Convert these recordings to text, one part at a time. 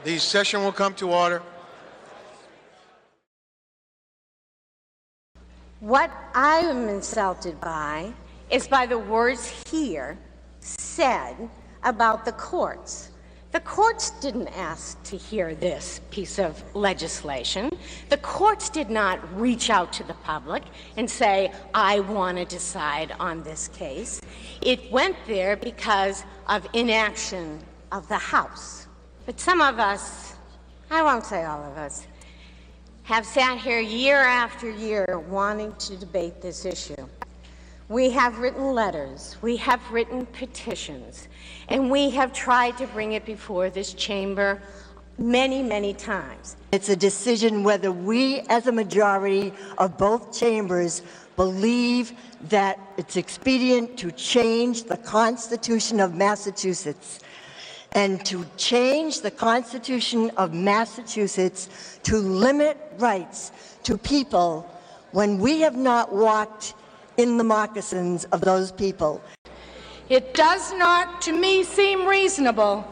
The session will come to order. What I am insulted by is by the words here said about the courts. The courts didn't ask to hear this piece of legislation. The courts did not reach out to the public and say, I want to decide on this case. It went there because of inaction of the House. But some of us, I won't say all of us, have sat here year after year wanting to debate this issue. We have written letters, we have written petitions, and we have tried to bring it before this chamber many, many times. It's a decision whether we as a majority of both chambers believe that it's expedient to change the Constitution of Massachusetts. And to change the Constitution of Massachusetts to limit rights to people when we have not walked in the moccasins of those people. It does not, to me, seem reasonable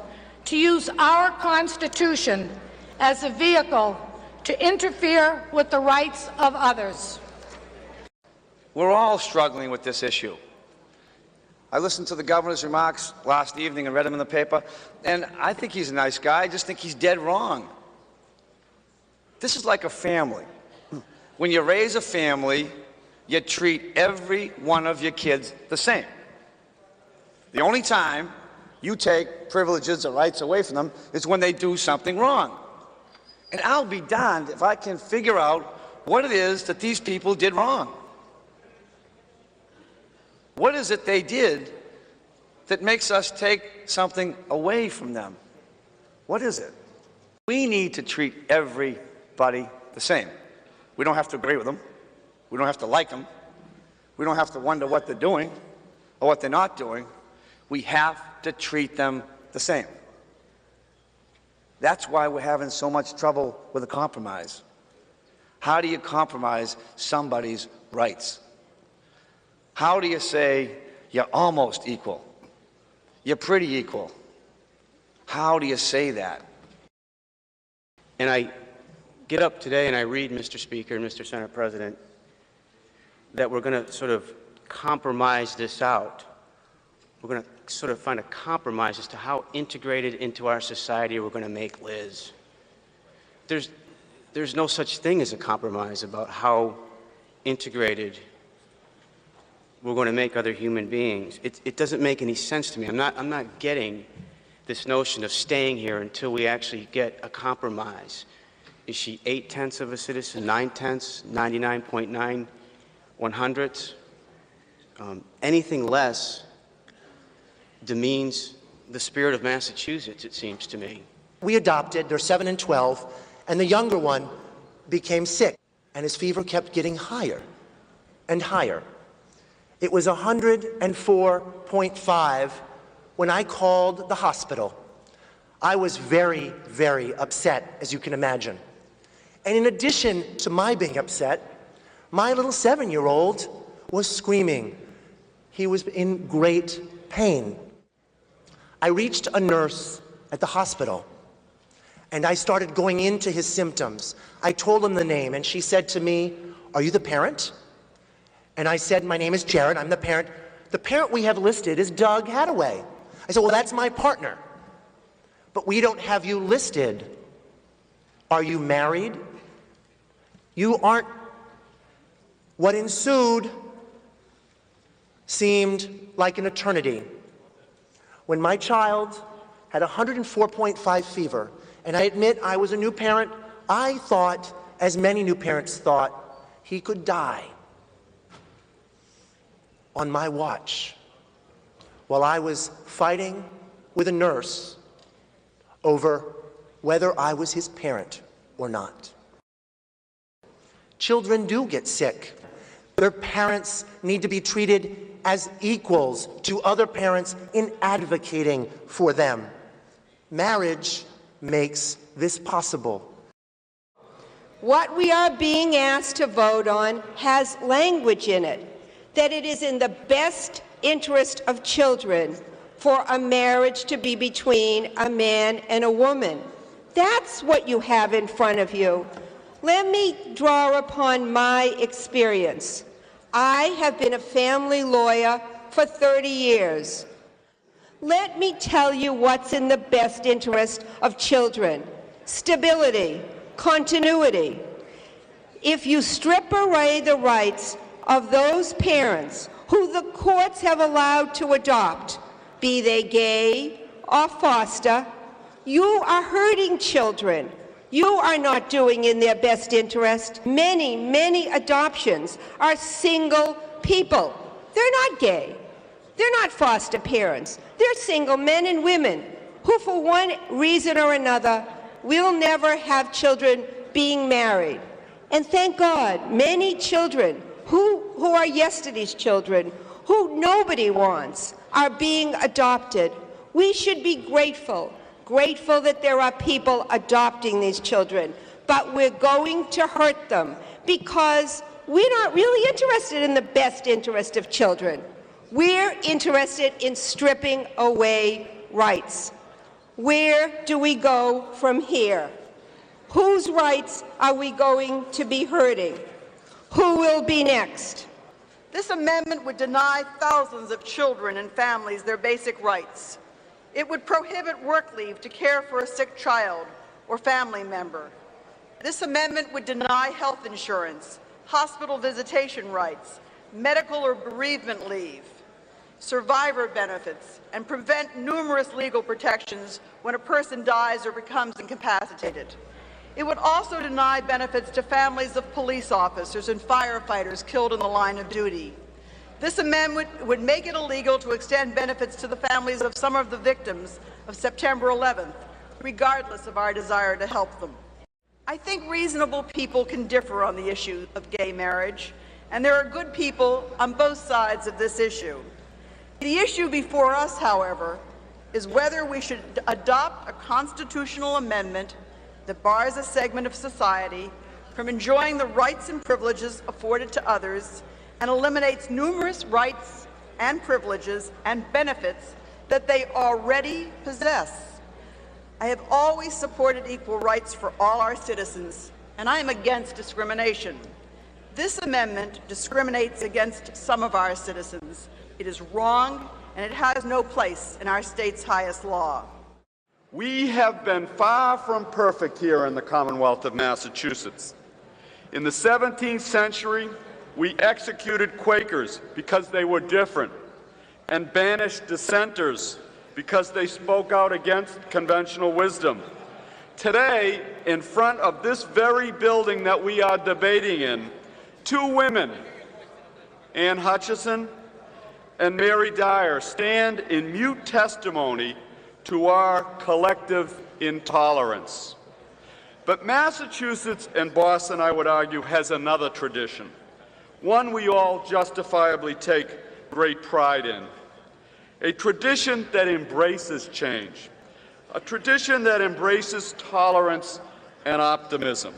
to use our Constitution as a vehicle to interfere with the rights of others. We're all struggling with this issue. I listened to the governor's remarks last evening and read them in the paper, and I think he's a nice guy. I just think he's dead wrong. This is like a family. When you raise a family, you treat every one of your kids the same. The only time you take privileges or rights away from them is when they do something wrong. And I'll be darned if I can figure out what it is that these people did wrong. What is it they did that makes us take something away from them? What is it? We need to treat everybody the same. We don't have to agree with them. We don't have to like them. We don't have to wonder what they're doing or what they're not doing. We have to treat them the same. That's why we're having so much trouble with a compromise. How do you compromise somebody's rights? How do you say you're almost equal? You're pretty equal. How do you say that? And I get up today and I read, Mr. Speaker and Mr. Senate President, that we're going to sort of compromise this out. We're going to sort of find a compromise as to how integrated into our society we're going to make Liz. There's no such thing as a compromise about how integrated we're going to make other human beings. It doesn't make any sense to me. I'm not getting this notion of staying here until we actually get a compromise. Is she 8/10 of a citizen, 9/10, 99.9, 100ths? Anything less demeans the spirit of Massachusetts, it seems to me. We adopted, they're 7 and 12, and the younger one became sick, and his fever kept getting higher and higher. It was 104.5 when I called the hospital. I was very, very upset, as you can imagine. And in addition to my being upset, my little 7-year-old was screaming. He was in great pain. I reached a nurse at the hospital, and I started going into his symptoms. I told him the name, and she said to me, "Are you the parent?" And I said, "My name is Jared, I'm the parent." "The parent we have listed is Doug Hadaway." I said, "Well, that's my partner. But we don't have you listed. Are you married?" "You aren't." What ensued seemed like an eternity. When my child had 104.5 fever, and I admit I was a new parent, I thought, as many new parents thought, he could die on my watch while I was fighting with a nurse over whether I was his parent or not. Children do get sick. Their parents need to be treated as equals to other parents in advocating for them. Marriage makes this possible. What we are being asked to vote on has language in it that it is in the best interest of children for a marriage to be between a man and a woman. That's what you have in front of you. Let me draw upon my experience. I have been a family lawyer for 30 years. Let me tell you what's in the best interest of children: stability, continuity. If you strip away the rights of those parents who the courts have allowed to adopt, be they gay or foster, you are hurting children. You are not doing in their best interest. Many, many adoptions are single people. They're not gay. They're not foster parents. They're single men and women who, for one reason or another, will never have children being married. And thank God, many children who are yesterday's children, who nobody wants, are being adopted. We should be grateful that there are people adopting these children, but we're going to hurt them because we're not really interested in the best interest of children. We're interested in stripping away rights. Where do we go from here? Whose rights are we going to be hurting? Who will be next? This amendment would deny thousands of children and families their basic rights. It would prohibit work leave to care for a sick child or family member. This amendment would deny health insurance, hospital visitation rights, medical or bereavement leave, survivor benefits, and prevent numerous legal protections when a person dies or becomes incapacitated. It would also deny benefits to families of police officers and firefighters killed in the line of duty. This amendment would make it illegal to extend benefits to the families of some of the victims of September 11th, regardless of our desire to help them. I think reasonable people can differ on the issue of gay marriage, and there are good people on both sides of this issue. The issue before us, however, is whether we should adopt a constitutional amendment that bars a segment of society from enjoying the rights and privileges afforded to others and eliminates numerous rights and privileges and benefits that they already possess. I have always supported equal rights for all our citizens, and I am against discrimination. This amendment discriminates against some of our citizens. It is wrong, and it has no place in our state's highest law. We have been far from perfect here in the Commonwealth of Massachusetts. In the 17th century, we executed Quakers because they were different and banished dissenters because they spoke out against conventional wisdom. Today, in front of this very building that we are debating in, two women, Ann Hutchison and Mary Dyer, stand in mute testimony to our collective intolerance. But Massachusetts and Boston, I would argue, has another tradition, one we all justifiably take great pride in, a tradition that embraces change, a tradition that embraces tolerance and optimism.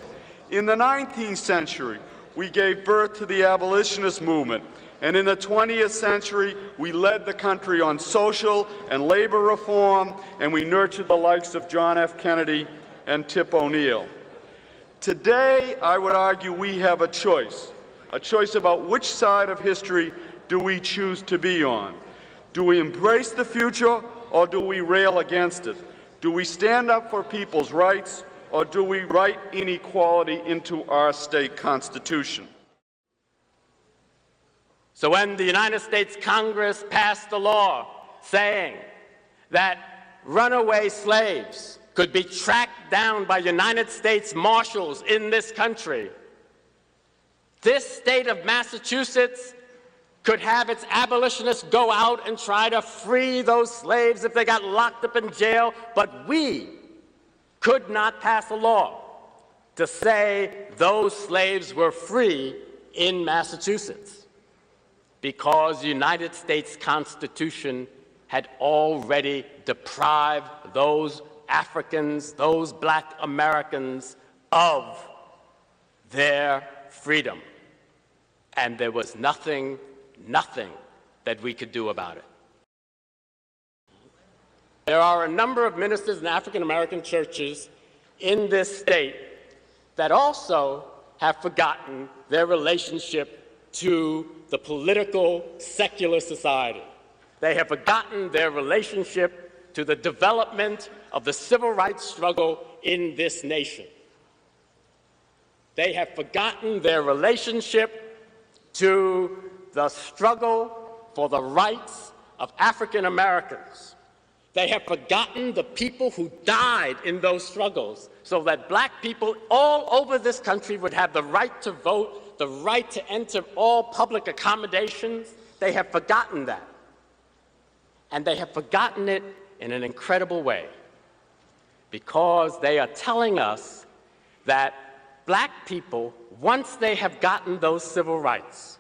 In the 19th century, we gave birth to the abolitionist movement, and in the 20th century, we led the country on social and labor reform, and we nurtured the likes of John F. Kennedy and Tip O'Neill. Today, I would argue we have a choice about which side of history do we choose to be on. Do we embrace the future, or do we rail against it? Do we stand up for people's rights, or do we write inequality into our state constitution? So when the United States Congress passed a law saying that runaway slaves could be tracked down by United States Marshals in this country, this state of Massachusetts could have its abolitionists go out and try to free those slaves if they got locked up in jail, but we could not pass a law to say those slaves were free in Massachusetts, because the United States Constitution had already deprived those Africans, those Black Americans, of their freedom. And there was nothing that we could do about it. There are a number of ministers in African American churches in this state that also have forgotten their relationship to the political secular society. They have forgotten their relationship to the development of the civil rights struggle in this nation. They have forgotten their relationship to the struggle for the rights of African Americans. They have forgotten the people who died in those struggles so that black people all over this country would have the right to vote, the right to enter all public accommodations. They have forgotten that. And they have forgotten it in an incredible way, because they are telling us that black people, once they have gotten those civil rights,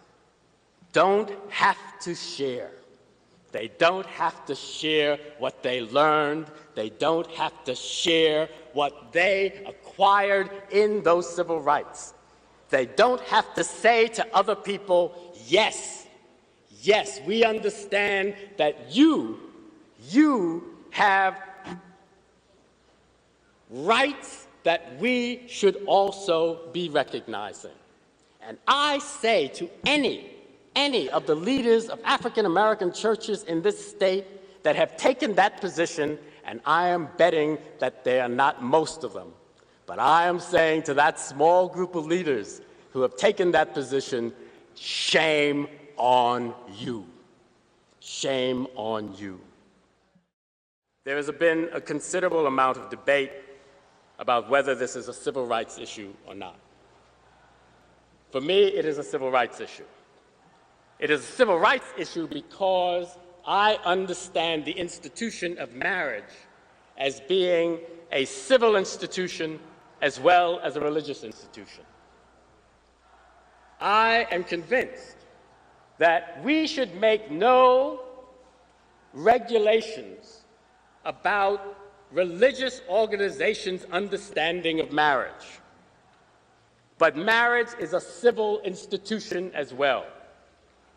don't have to share. They don't have to share what they learned. They don't have to share what they acquired in those civil rights. They don't have to say to other people, yes, yes, we understand that you have rights that we should also be recognizing. And I say to any of the leaders of African American churches in this state that have taken that position, and I am betting that they are not most of them, but I am saying to that small group of leaders who have taken that position, shame on you. Shame on you. There has been a considerable amount of debate about whether this is a civil rights issue or not. For me, it is a civil rights issue. It is a civil rights issue because I understand the institution of marriage as being a civil institution as well as a religious institution. I am convinced that we should make no regulations about religious organizations' understanding of marriage. But marriage is a civil institution as well.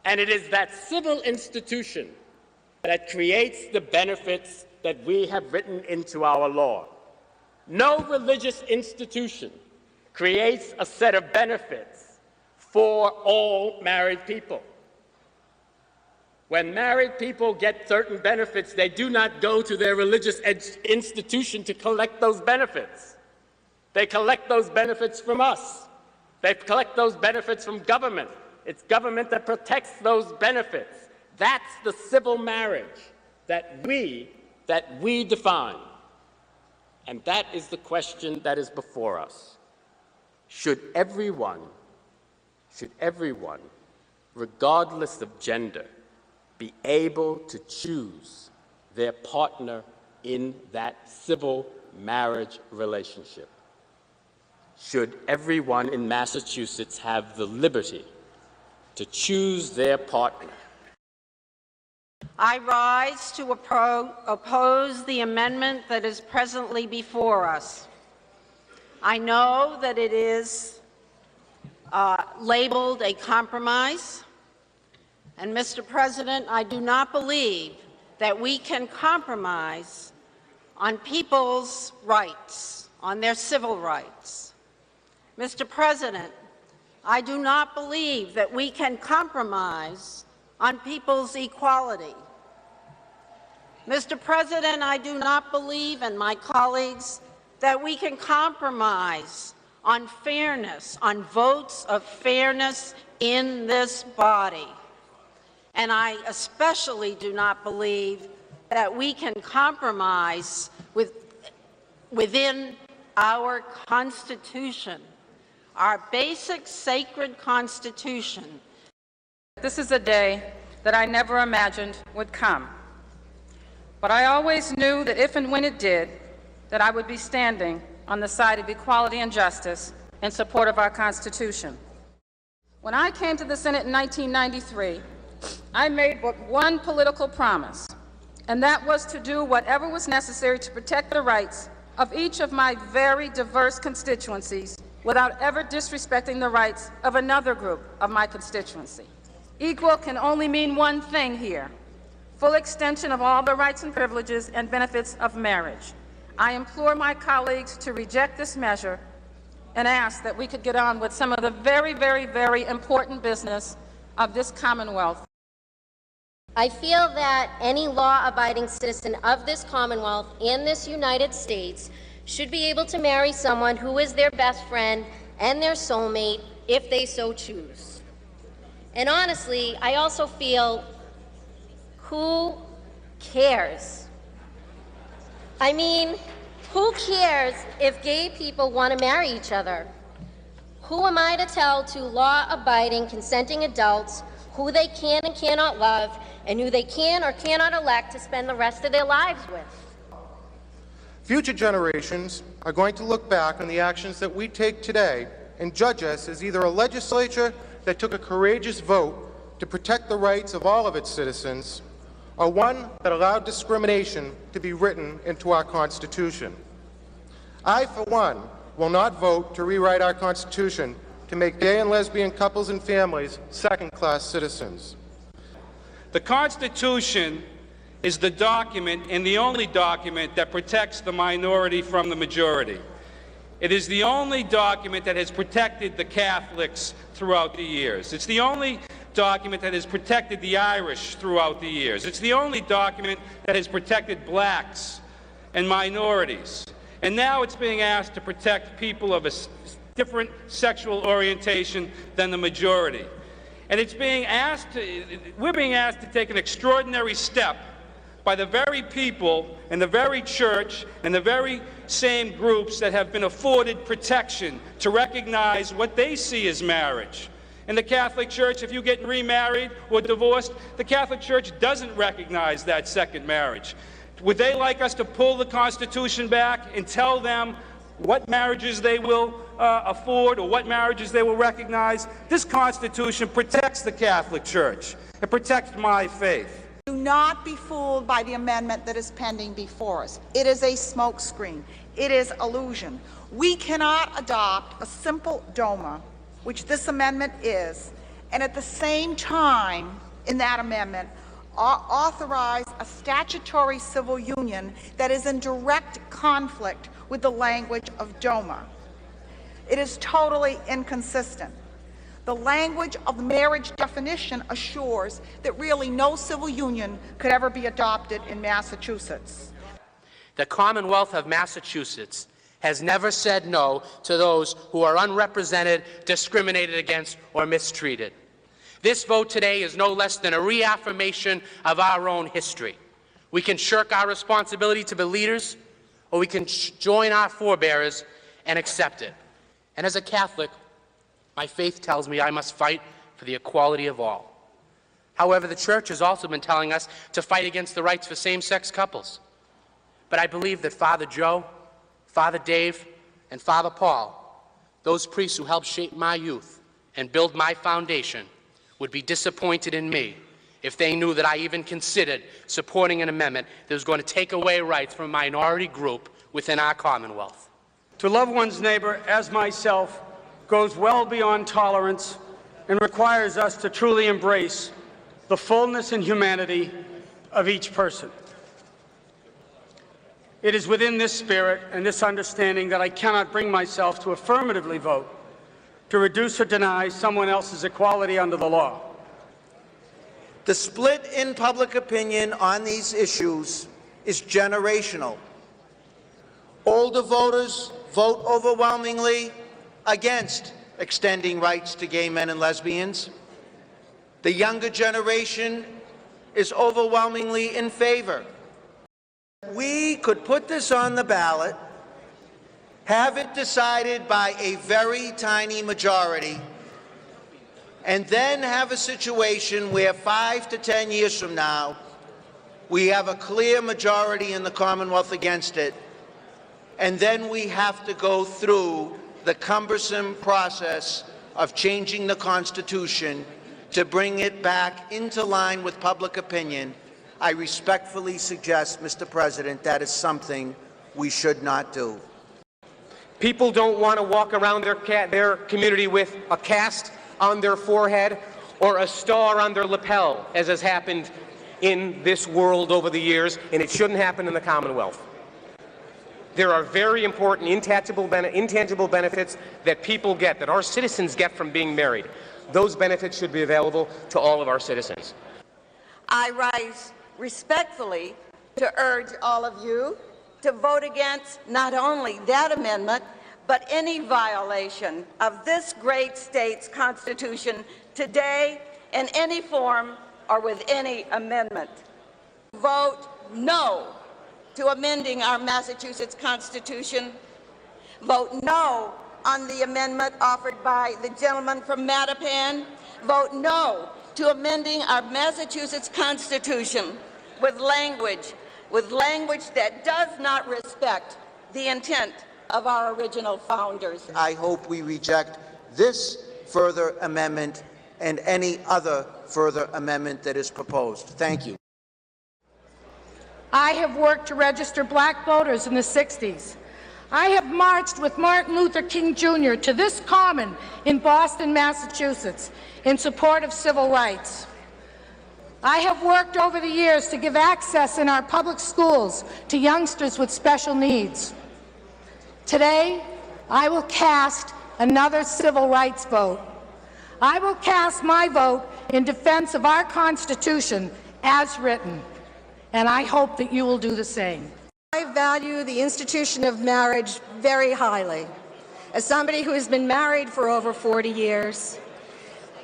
And it is that civil institution that creates the benefits that we have written into our law. No religious institution creates a set of benefits for all married people. When married people get certain benefits, they do not go to their religious institution to collect those benefits. They collect those benefits from us. They collect those benefits from government. It's government that protects those benefits. That's the civil marriage that we define. And that is the question that is before us. Should everyone, regardless of gender, be able to choose their partner in that civil marriage relationship? Should everyone in Massachusetts have the liberty to choose their partner? I rise to oppose the amendment that is presently before us. I know that it is labeled a compromise. And Mr. President, I do not believe that we can compromise on people's rights, on their civil rights. Mr. President, I do not believe that we can compromise on people's equality. Mr. President, I do not believe, and my colleagues, that we can compromise on fairness, on votes of fairness in this body. And I especially do not believe that we can compromise within our Constitution, our basic sacred Constitution. This is a day that I never imagined would come. But I always knew that if and when it did, that I would be standing on the side of equality and justice in support of our Constitution. When I came to the Senate in 1993, I made but one political promise, and that was to do whatever was necessary to protect the rights of each of my very diverse constituencies without ever disrespecting the rights of another group of my constituency. Equal can only mean one thing here: full extension of all the rights and privileges and benefits of marriage. I implore my colleagues to reject this measure and ask that we could get on with some of the very, very, very important business of this Commonwealth. I feel that any law-abiding citizen of this Commonwealth and this United States should be able to marry someone who is their best friend and their soulmate if they so choose. And honestly, I also feel, who cares? I mean, who cares if gay people want to marry each other? Who am I to tell two law-abiding, consenting adults who they can and cannot love and who they can or cannot elect to spend the rest of their lives with? Future generations are going to look back on the actions that we take today and judge us as either a legislature that took a courageous vote to protect the rights of all of its citizens, or one that allowed discrimination to be written into our Constitution. I, for one, will not vote to rewrite our Constitution to make gay and lesbian couples and families second-class citizens. The Constitution is the document and the only document that protects the minority from the majority. It is the only document that has protected the Catholics throughout the years. It's the only document that has protected the Irish throughout the years. It's the only document that has protected blacks and minorities. And now it's being asked to protect people of a different sexual orientation than the majority. And it's being asked we're being asked to take an extraordinary step by the very people and the very church and the very same groups that have been afforded protection to recognize what they see as marriage. In the Catholic Church, if you get remarried or divorced, the Catholic Church doesn't recognize that second marriage. Would they like us to pull the Constitution back and tell them what marriages they will afford or what marriages they will recognize? This Constitution protects the Catholic Church. It protects my faith. Do not be fooled by the amendment that is pending before us. It is a smokescreen. It is illusion. We cannot adopt a simple DOMA, which this amendment is, and at the same time in that amendment authorize a statutory civil union that is in direct conflict with the language of DOMA. It is totally inconsistent. The language of the marriage definition assures that really no civil union could ever be adopted in Massachusetts. The Commonwealth of Massachusetts has never said no to those who are unrepresented, discriminated against, or mistreated. This vote today is no less than a reaffirmation of our own history. We can shirk our responsibility to be leaders, or we can join our forebears and accept it. And as a Catholic, my faith tells me I must fight for the equality of all. However, the Church has also been telling us to fight against the rights for same-sex couples. But I believe that Father Joe, Father Dave, and Father Paul, those priests who helped shape my youth and build my foundation, would be disappointed in me if they knew that I even considered supporting an amendment that was going to take away rights from a minority group within our Commonwealth. To love one's neighbor as myself goes well beyond tolerance and requires us to truly embrace the fullness and humanity of each person. It is within this spirit and this understanding that I cannot bring myself to affirmatively vote to reduce or deny someone else's equality under the law. The split in public opinion on these issues is generational. Older voters vote overwhelmingly against extending rights to gay men and lesbians. The younger generation is overwhelmingly in favor. We could put this on the ballot, have it decided by a very tiny majority, and then have a situation where 5 to 10 years from now, we have a clear majority in the Commonwealth against it, and then we have to go through the cumbersome process of changing the Constitution to bring it back into line with public opinion. I respectfully suggest, Mr. President, that is something we should not do. People don't want to walk around their community with a cast on their forehead or a star on their lapel, as has happened in this world over the years, and it shouldn't happen in the Commonwealth. There are very important intangible benefits that people get, that our citizens get from being married. Those benefits should be available to all of our citizens. I rise respectfully to urge all of you to vote against not only that amendment, but any violation of this great state's Constitution today in any form or with any amendment. Vote no to amending our Massachusetts Constitution. Vote no on the amendment offered by the gentleman from Mattapan. Vote no to amending our Massachusetts Constitution with language that does not respect the intent of our original founders. I hope we reject this further amendment and any other further amendment that is proposed. Thank you. I have worked to register black voters in the 60s. I have marched with Martin Luther King Jr. to this common in Boston, Massachusetts, in support of civil rights. I have worked over the years to give access in our public schools to youngsters with special needs. Today, I will cast another civil rights vote. I will cast my vote in defense of our Constitution as written, and I hope that you will do the same. I value the institution of marriage very highly. As somebody who has been married for over 40 years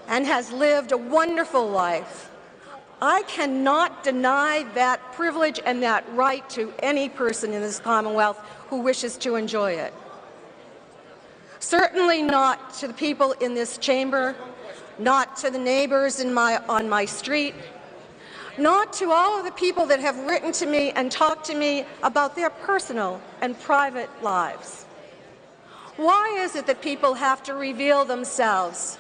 and has lived a wonderful life, I cannot deny that privilege and that right to any person in this Commonwealth who wishes to enjoy it. Certainly not to the people in this chamber, not to the neighbors on my street, not to all of the people that have written to me and talked to me about their personal and private lives. Why is it that people have to reveal themselves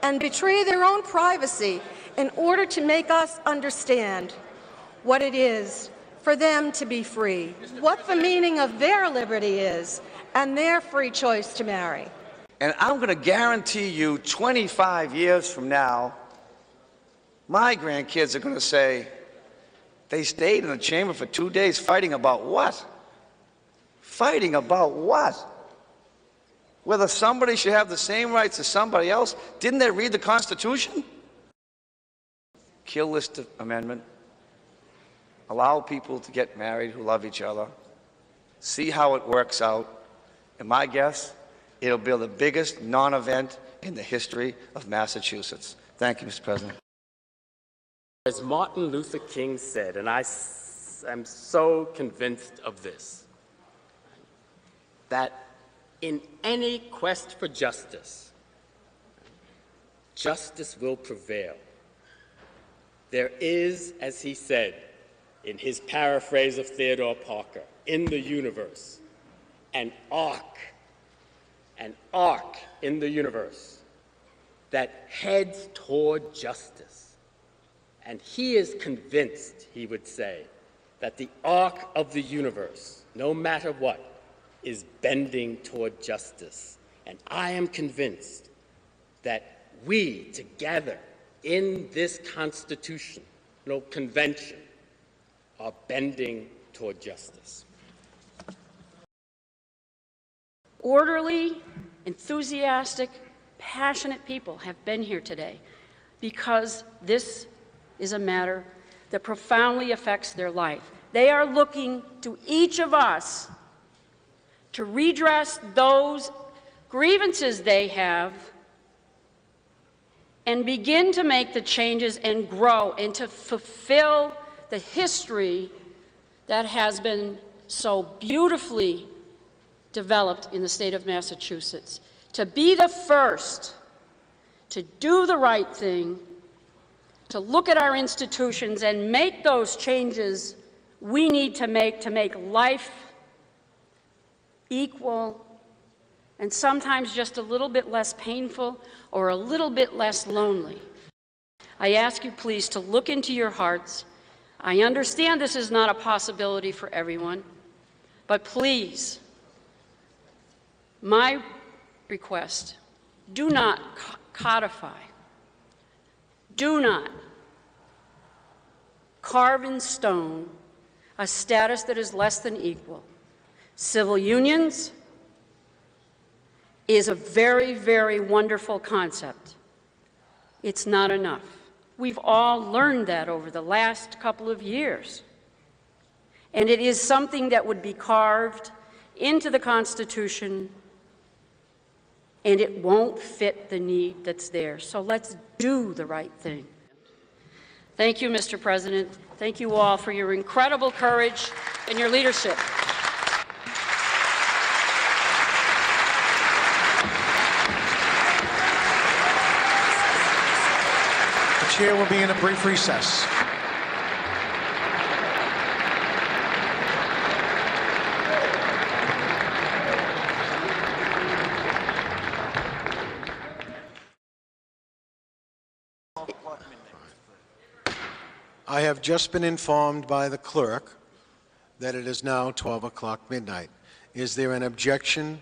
and betray their own privacy in order to make us understand what it is for them to be free, what the meaning of their liberty is, and their free choice to marry? And I'm going to guarantee you 25 years from now, my grandkids are going to say, they stayed in the chamber for 2 days fighting about what? Fighting about what? Whether somebody should have the same rights as somebody else? Didn't they read the Constitution? Kill this amendment. Allow people to get married who love each other. See how it works out. And my guess, it'll be the biggest non-event in the history of Massachusetts. Thank you, Mr. President. As Martin Luther King said, and I am so convinced of this, that in any quest for justice, justice will prevail. There is, as he said in his paraphrase of Theodore Parker, in the universe, an arc in the universe that heads toward justice. And he is convinced, he would say, that the arc of the universe, no matter what, is bending toward justice. And I am convinced that we, together in this constitutional convention, are bending toward justice. Orderly, enthusiastic, passionate people have been here today because this is a matter that profoundly affects their life. They are looking to each of us to redress those grievances they have and begin to make the changes and grow and to fulfill the history that has been so beautifully developed in the state of Massachusetts. To be the first to do the right thing, to look at our institutions and make those changes we need to make life equal and sometimes just a little bit less painful or a little bit less lonely. I ask you please to look into your hearts. I understand this is not a possibility for everyone, but please, my request, do not codify. Do not carve in stone a status that is less than equal. Civil unions is a very, very wonderful concept. It's not enough. We've all learned that over the last couple of years. And it is something that would be carved into the Constitution, and it won't fit the need that's there. So let's do the right thing. Thank you, Mr. President. Thank you all for your incredible courage and your leadership. The chair will be in a brief recess. I have just been informed by the clerk that it is now 12 o'clock midnight. Is there an objection?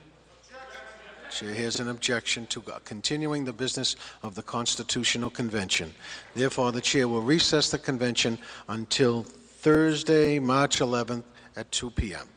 Chair hears an objection to continuing the business of the Constitutional Convention. Therefore, the chair will recess the convention until Thursday, March 11th at 2 p.m.